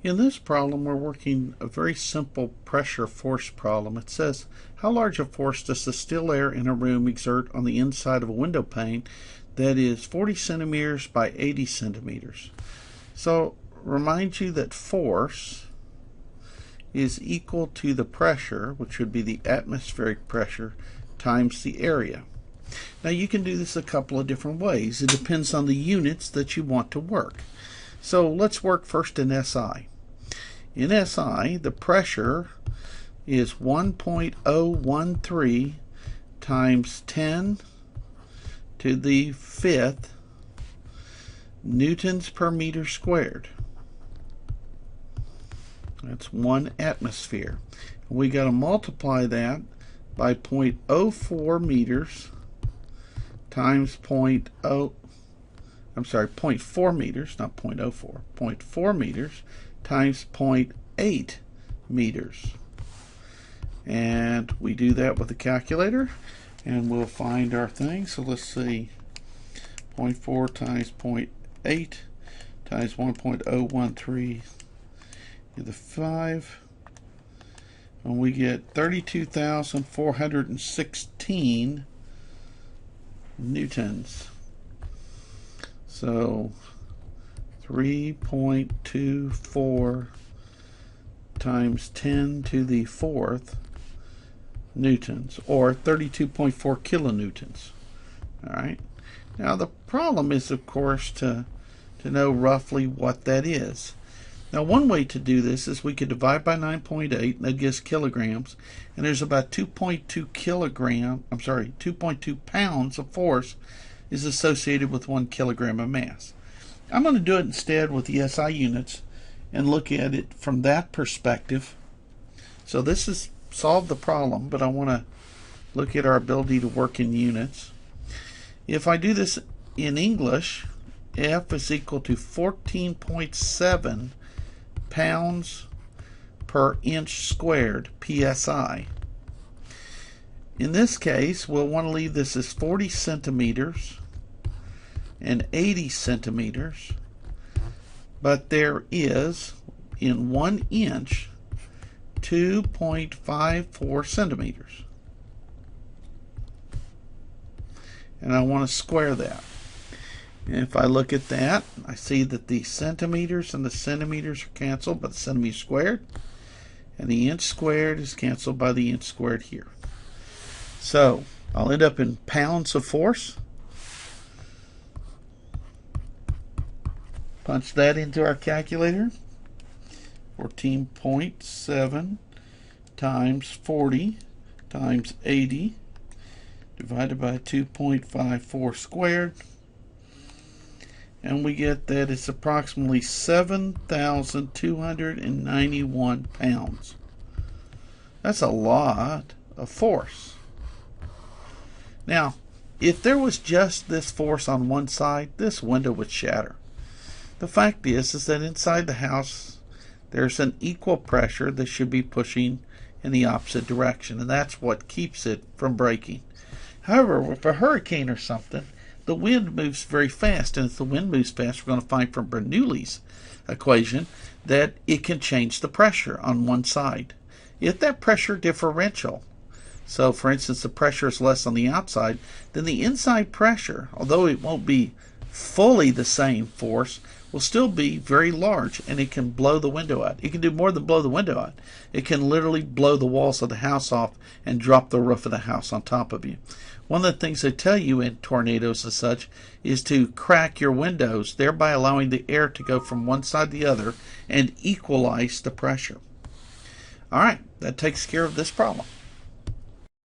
In this problem, we're working a very simple pressure force problem. It says, how large a force does the still air in a room exert on the inside of a window pane that is 40 centimeters by 80 centimeters? So, remind you that force is equal to the pressure, which would be the atmospheric pressure, times the area. Now you can do this a couple of different ways. It depends on the units that you want to work. So let's work first in SI. In SI, the pressure is 1.013 times 10 to the 5th newtons per meter squared. That's 1 atmosphere. We got to multiply that by 0.04 meters times 0.4 meters, not 0.04, 0.4 meters times 0.8 meters. And we do that with the calculator, and we'll find our thing. So let's see, 0.4 times 0.8 times 1.013 to the 5, and we get 32,416 newtons. So 3.24 times 10 to the 4th newtons, or 32.4 kilonewtons. Alright, now the problem is, of course, to know roughly what that is. Now one way to do this is we could divide by 9.8, and that gives kilograms, and there's about 2.2 pounds of force is associated with 1 kilogram of mass. I'm going to do it instead with the SI units and look at it from that perspective. So this is solve the problem, but I want to look at our ability to work in units. If I do this in English, F is equal to 14.7 pounds per inch squared, PSI. In this case, we'll want to leave this as 40 centimeters and 80 centimeters, but there is, in 1 inch, 2.54 centimeters. And I want to square that. And if I look at that, I see that the centimeters and the centimeters are canceled by the centimeter squared, and the inch squared is canceled by the inch squared here. So I'll end up in pounds of force. Punch that into our calculator. 14.7 times 40 times 80 divided by 2.54 squared. And we get that it's approximately 7,291 pounds. That's a lot of force. Now, if there was just this force on one side, this window would shatter. The fact is that inside the house, there's an equal pressure that should be pushing in the opposite direction, and that's what keeps it from breaking. However, with a hurricane or something, the wind moves very fast, and if the wind moves fast, we're going to find from Bernoulli's equation that it can change the pressure on one side. If that pressure differential, so for instance the pressure is less on the outside, then the inside pressure, although it won't be fully the same force, will still be very large, and it can blow the window out. It can do more than blow the window out. It can literally blow the walls of the house off and drop the roof of the house on top of you. One of the things they tell you in tornadoes and such is to crack your windows, thereby allowing the air to go from one side to the other and equalize the pressure. Alright, that takes care of this problem.